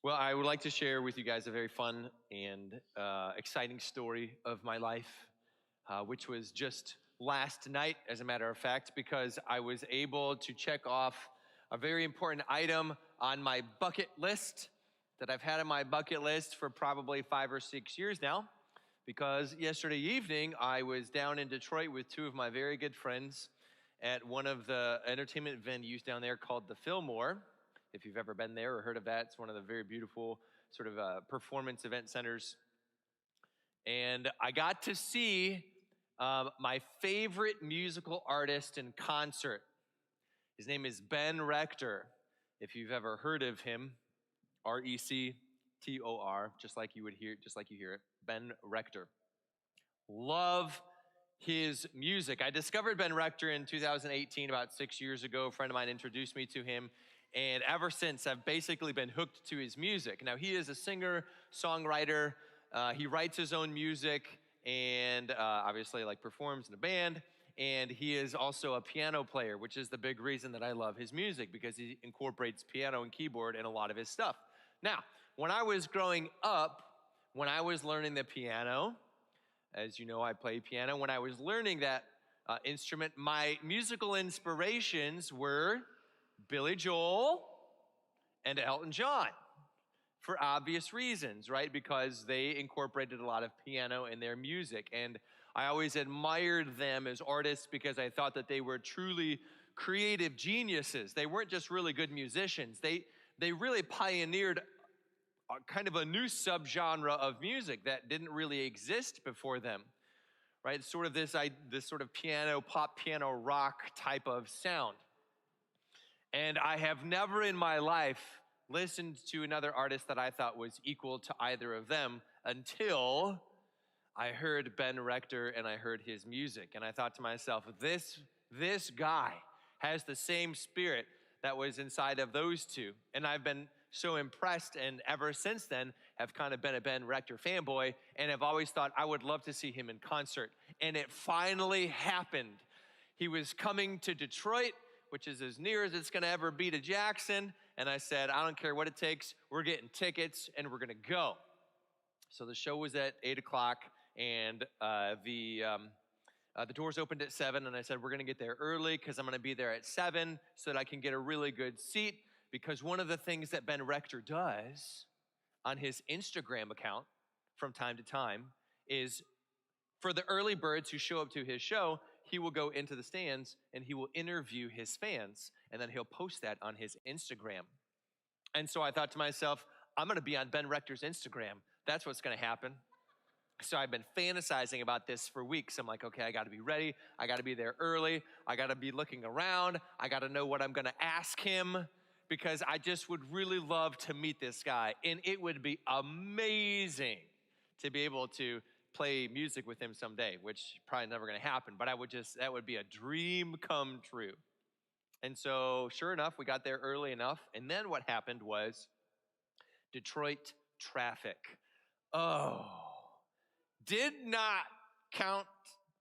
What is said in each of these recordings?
Well, I would like to share with you guys a very fun and exciting story of my life, which was just last night, as a matter of fact, because I was able to check off a very important item on my bucket list that I've had on my bucket list for probably 5 or 6 years now. Because yesterday evening, I was down in Detroit with two of my very good friends at one of the entertainment venues down there called the Fillmore. If you've ever been there or heard of that, it's one of the very beautiful sort of performance event centers. And I got to see my favorite musical artist in concert. His name is Ben Rector. If you've ever heard of him, Rector, just like you hear it, Ben Rector. Love his music. I discovered Ben Rector in 2018, about 6 years ago. A friend of mine introduced me to him. And ever since, I've basically been hooked to his music. Now, he is a singer, songwriter. He writes his own music and obviously performs in a band. And he is also a piano player, which is the big reason that I love his music, because he incorporates piano and keyboard in a lot of his stuff. Now, when I was growing up, when I was learning the piano, as you know, I play piano. When I was learning that instrument, my musical inspirations were Billy Joel and Elton John, for obvious reasons, right? Because they incorporated a lot of piano in their music. And I always admired them as artists because I thought that they were truly creative geniuses. They weren't just really good musicians. They really pioneered kind of a new subgenre of music that didn't really exist before them, right? Sort of this sort of piano, pop piano rock type of sound. And I have never in my life listened to another artist that I thought was equal to either of them until I heard Ben Rector and I heard his music. And I thought to myself, this guy has the same spirit that was inside of those two. And I've been so impressed, and ever since then have kind of been a Ben Rector fanboy, and have always thought I would love to see him in concert. And it finally happened. He was coming to Detroit, which is as near as it's gonna ever be to Jackson. And I said, I don't care what it takes, we're getting tickets and we're gonna go. So the show was at 8 o'clock, and the doors opened at 7, and I said, we're gonna get there early because I'm gonna be there at 7 so that I can get a really good seat. Because one of the things that Ben Rector does on his Instagram account from time to time is, for the early birds who show up to his show, he will go into the stands and he will interview his fans, and then he'll post that on his Instagram. And so I thought to myself, I'm gonna be on Ben Rector's Instagram. That's what's gonna happen. So I've been fantasizing about this for weeks. I'm like, okay, I gotta be ready. I gotta be there early. I gotta be looking around. I gotta know what I'm gonna ask him, because I just would really love to meet this guy. And it would be amazing to be able to play music with him someday, which probably never gonna happen, but that would be a dream come true. And so sure enough, we got there early enough. And then what happened was Detroit traffic. Oh, did not count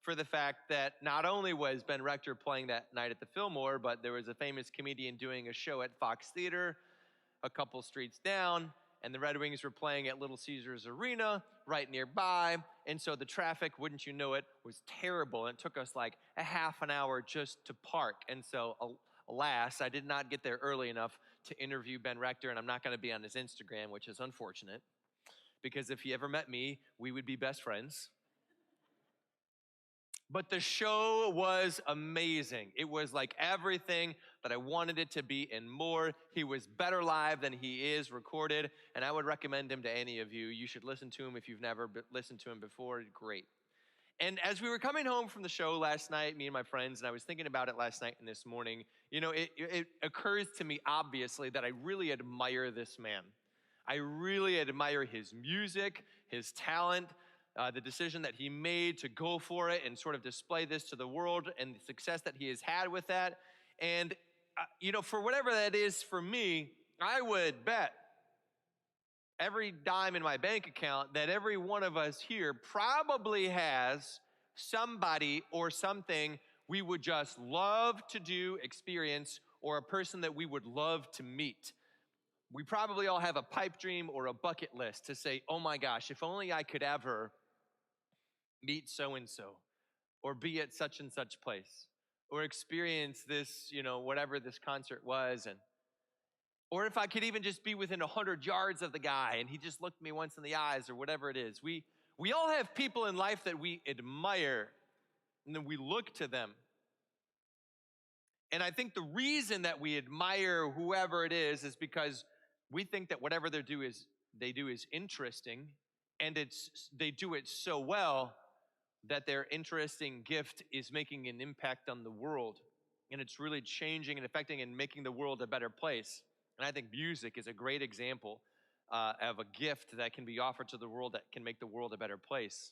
for the fact that not only was Ben Rector playing that night at the Fillmore, but there was a famous comedian doing a show at Fox Theater a couple streets down, and the Red Wings were playing at Little Caesars Arena right nearby. And so the traffic, wouldn't you know it, was terrible. And it took us like a half an hour just to park. And so alas, I did not get there early enough to interview Ben Rector, and I'm not gonna be on his Instagram, which is unfortunate, because if he ever met me, we would be best friends. But the show was amazing. It was like everything that I wanted it to be and more. He was better live than he is recorded, and I would recommend him to any of you. You should listen to him if you've never listened to him before. Great. And as we were coming home from the show last night, me and my friends, and I was thinking about it last night and this morning, you know, it occurs to me, obviously, that I really admire this man. I really admire his music, his talent, the decision that he made to go for it and sort of display this to the world, and the success that he has had with that. And, you know, for whatever that is for me, I would bet every dime in my bank account that every one of us here probably has somebody or something we would just love to do, experience, or a person that we would love to meet. We probably all have a pipe dream or a bucket list to say, oh my gosh, if only I could ever meet so-and-so, or be at such and such place, or experience this, whatever this concert was, or if I could even just be within 100 yards of the guy and he just looked me once in the eyes, or whatever it is. We all have people in life that we admire, and then we look to them. And I think the reason that we admire whoever it is because we think that whatever they do is interesting, and they do it so well that their interesting gift is making an impact on the world, and it's really changing and affecting and making the world a better place. And I think music is a great example of a gift that can be offered to the world that can make the world a better place.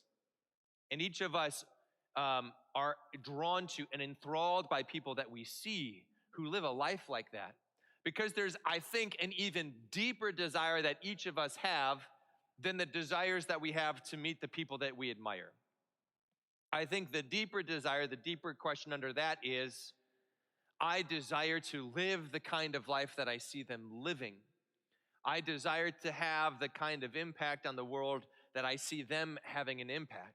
And each of us are drawn to and enthralled by people that we see who live a life like that. Because there's, I think, an even deeper desire that each of us have than the desires that we have to meet the people that we admire. I think the deeper desire, the deeper question under that is, I desire to live the kind of life that I see them living. I desire to have the kind of impact on the world that I see them having an impact.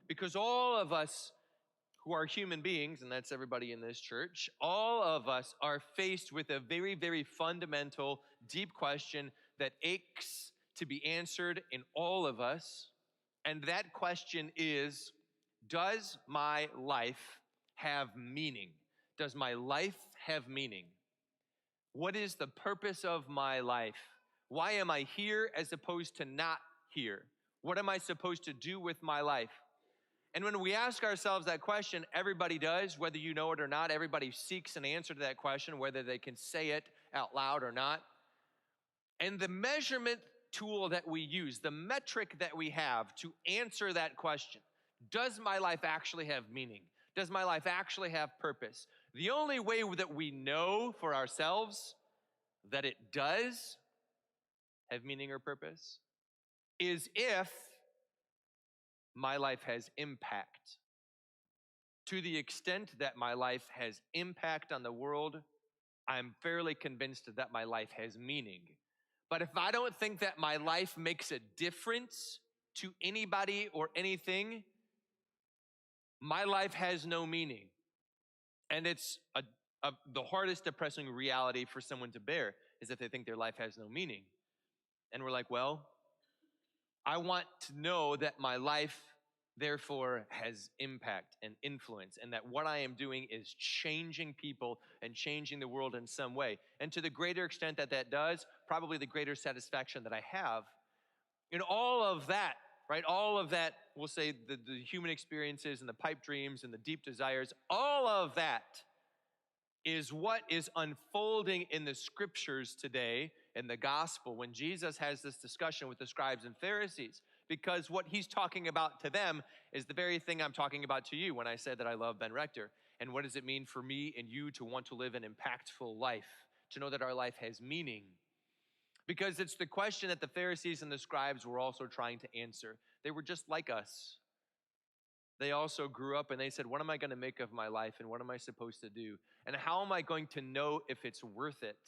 Because all of us who are human beings, and that's everybody in this church, all of us are faced with a very, very fundamental, deep question that aches to be answered in all of us. And that question is, does my life have meaning? Does my life have meaning? What is the purpose of my life? Why am I here as opposed to not here? What am I supposed to do with my life? And when we ask ourselves that question, everybody does, whether you know it or not. Everybody seeks an answer to that question, whether they can say it out loud or not. And the measurement tool that we use, the metric that we have to answer that question, does my life actually have meaning? Does my life actually have purpose? The only way that we know for ourselves that it does have meaning or purpose is if my life has impact. To the extent that my life has impact on the world, I'm fairly convinced that my life has meaning. But if I don't think that my life makes a difference to anybody or anything, my life has no meaning. And it's the hardest depressing reality for someone to bear is that they think their life has no meaning. And we're like, well, I want to know that my life therefore has impact and influence, and that what I am doing is changing people and changing the world in some way. And to the greater extent that that does, probably the greater satisfaction that I have in all of that, right? All of that, we'll say the human experiences and the pipe dreams and the deep desires, all of that is what is unfolding in the scriptures today in the gospel when Jesus has this discussion with the scribes and Pharisees. Because what he's talking about to them is the very thing I'm talking about to you when I said that I love Ben Rector. And what does it mean for me and you to want to live an impactful life, to know that our life has meaning? Because it's the question that the Pharisees and the scribes were also trying to answer. They were just like us. They also grew up and they said, what am I going to make of my life and what am I supposed to do? And how am I going to know if it's worth it?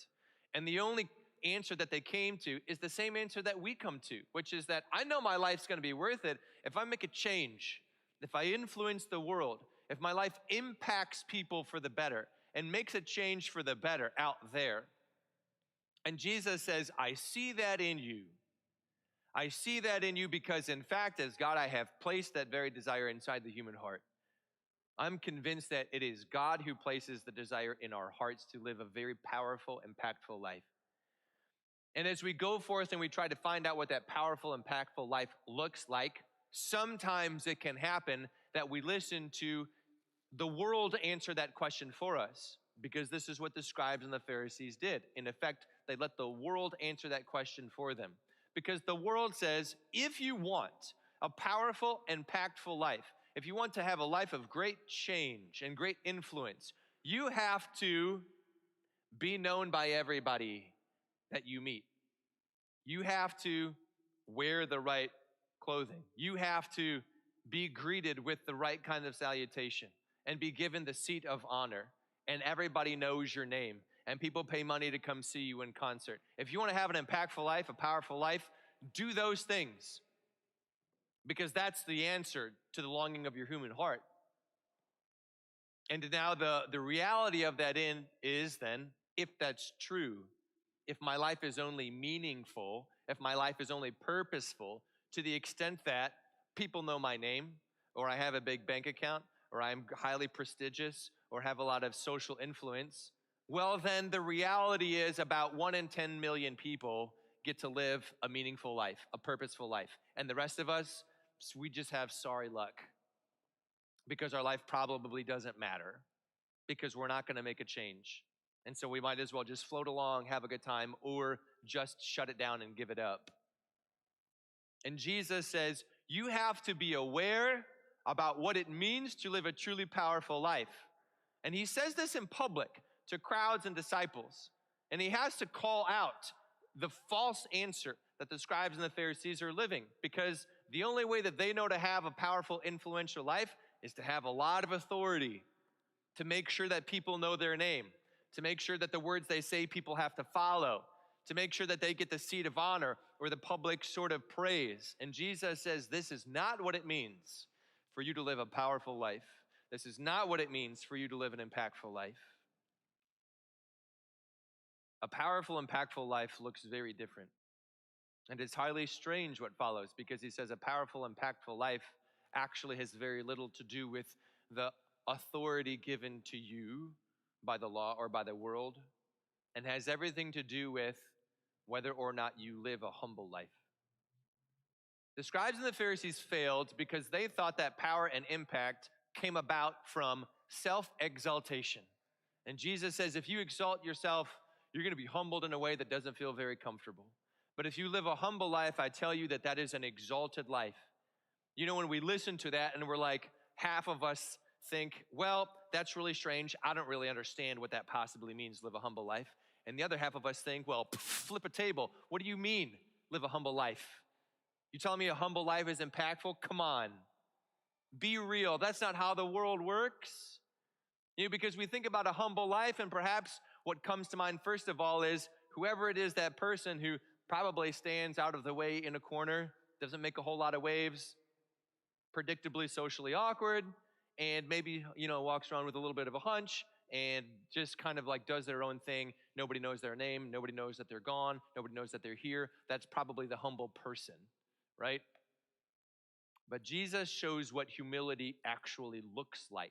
And the only answer that they came to is the same answer that we come to, which is that I know my life's going to be worth it if I make a change, if I influence the world, if my life impacts people for the better and makes a change for the better out there. And Jesus says, I see that in you. I see that in you because, in fact, as God, I have placed that very desire inside the human heart. I'm convinced that it is God who places the desire in our hearts to live a very powerful, impactful life. And as we go forth and we try to find out what that powerful, impactful life looks like, sometimes it can happen that we listen to the world answer that question for us, because this is what the scribes and the Pharisees did. In effect, they let the world answer that question for them. Because the world says, if you want a powerful, impactful life, if you want to have a life of great change and great influence, you have to be known by everybody that you meet. You have to wear the right clothing. You have to be greeted with the right kind of salutation and be given the seat of honor. And everybody knows your name. and people pay money to come see you in concert. If you want to have an impactful life, a powerful life, do those things, because that's the answer to the longing of your human heart. And now the reality of that is then, if that's true, if my life is only meaningful, if my life is only purposeful, to the extent that people know my name, or I have a big bank account, or I'm highly prestigious, or have a lot of social influence, well, then the reality is about 1 in 10 million people get to live a meaningful life, a purposeful life. And the rest of us, we just have sorry luck, because our life probably doesn't matter, because we're not going to make a change. And so we might as well just float along, have a good time, or just shut it down and give it up. And Jesus says, you have to be aware about what it means to live a truly powerful life. And he says this in public to crowds and disciples. And he has to call out the false answer that the scribes and the Pharisees are living, because the only way that they know to have a powerful, influential life is to have a lot of authority, to make sure that people know their name, to make sure that the words they say people have to follow, to make sure that they get the seat of honor or the public sort of praise. And Jesus says this is not what it means for you to live a powerful life. This is not what it means for you to live an impactful life. A powerful, impactful life looks very different. And it's highly strange what follows, because he says a powerful, impactful life actually has very little to do with the authority given to you by the law or by the world, and has everything to do with whether or not you live a humble life. The scribes and the Pharisees failed because they thought that power and impact came about from self-exaltation. And Jesus says, if you exalt yourself, you're going to be humbled in a way that doesn't feel very comfortable. But if you live a humble life, I tell you that that is an exalted life. You know, when we listen to that and we're like, half of us think, well, that's really strange. I don't really understand what that possibly means, live a humble life. And the other half of us think, well, flip a table. What do you mean, live a humble life? You telling me a humble life is impactful? Come on. Be real. That's not how the world works. You know, because we think about a humble life, and perhaps what comes to mind first of all is whoever it is, that person who probably stands out of the way in a corner, doesn't make a whole lot of waves, predictably socially awkward, and maybe, you know, walks around with a little bit of a hunch and just kind of like does their own thing. Nobody knows their name. Nobody knows that they're gone. Nobody knows that they're here. That's probably the humble person, right? But Jesus shows what humility actually looks like,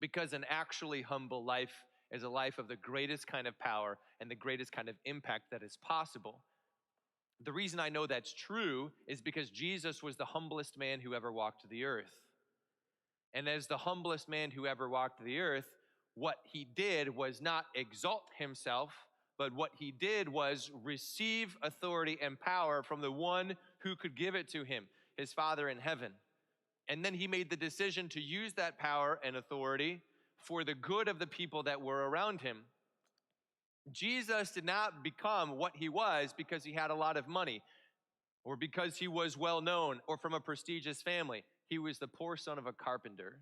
because an actually humble life is a life of the greatest kind of power and the greatest kind of impact that is possible. The reason I know that's true is because Jesus was the humblest man who ever walked the earth. And as the humblest man who ever walked the earth, what he did was not exalt himself, but what he did was receive authority and power from the one who could give it to him, his Father in heaven. And then he made the decision to use that power and authority for the good of the people that were around him. Jesus did not become what he was because he had a lot of money, or because he was well known, or from a prestigious family. He was the poor son of a carpenter.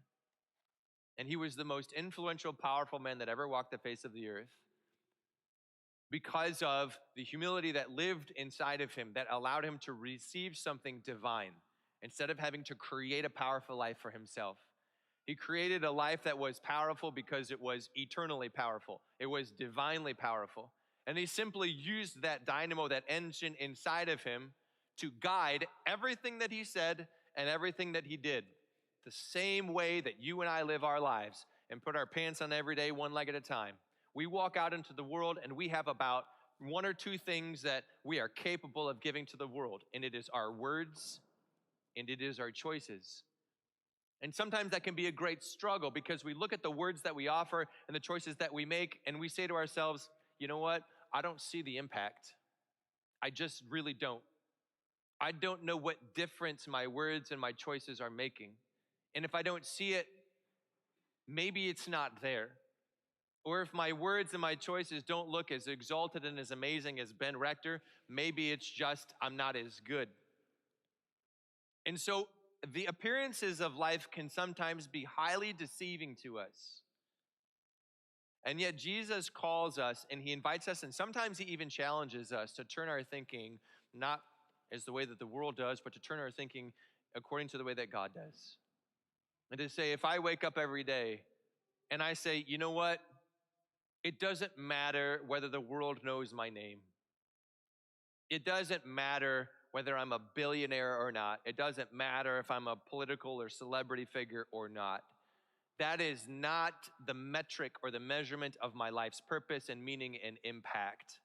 And he was the most influential, powerful man that ever walked the face of the earth, because of the humility that lived inside of him, that allowed him to receive something divine instead of having to create a powerful life for himself. He created a life that was powerful because it was eternally powerful. It was divinely powerful. And he simply used that dynamo, that engine inside of him, to guide everything that he said and everything that he did. The same way that you and I live our lives and put our pants on every day, one leg at a time. We walk out into the world and we have about one or two things that we are capable of giving to the world. And it is our words and it is our choices. And sometimes that can be a great struggle, because we look at the words that we offer and the choices that we make and we say to ourselves, you know what? I don't see the impact. I just really don't. I don't know what difference my words and my choices are making. And if I don't see it, maybe it's not there. Or if my words and my choices don't look as exalted and as amazing as Ben Rector, maybe it's just I'm not as good. And so the appearances of life can sometimes be highly deceiving to us. And yet Jesus calls us and he invites us, and sometimes he even challenges us to turn our thinking not as the way that the world does, but to turn our thinking according to the way that God does. And to say, if I wake up every day and I say, you know what? It doesn't matter whether the world knows my name. It doesn't matter whether I'm a billionaire or not. It doesn't matter if I'm a political or celebrity figure or not. That is not the metric or the measurement of my life's purpose and meaning and impact.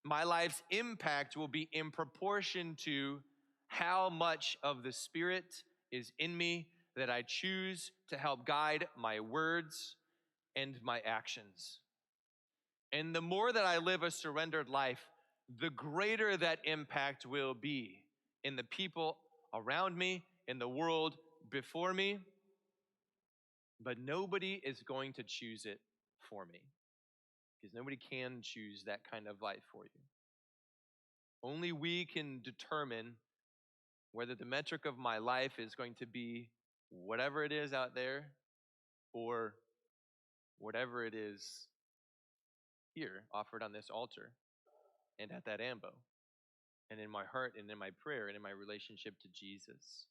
My life's impact will be in proportion to how much of the Spirit is in me that I choose to help guide my words and my actions. And the more that I live a surrendered life, the greater that impact will be in the people around me, in the world before me. But nobody is going to choose it for me, because nobody can choose that kind of life for you. Only we can determine whether the metric of my life is going to be whatever it is out there or whatever it is here offered on this altar and at that ambo and in my heart and in my prayer and in my relationship to Jesus.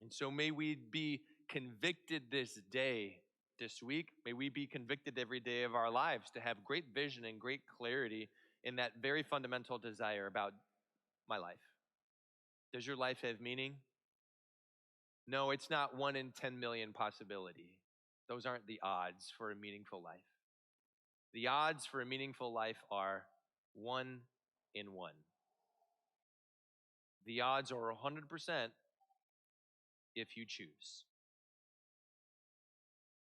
And so may we be convicted this day, this week. May we be convicted every day of our lives to have great vision and great clarity in that very fundamental desire about my life. Does your life have meaning? No, it's not 1 in 10 million possibility. Those aren't the odds for a meaningful life. The odds for a meaningful life are 1 in 1. The odds are 100% if you choose.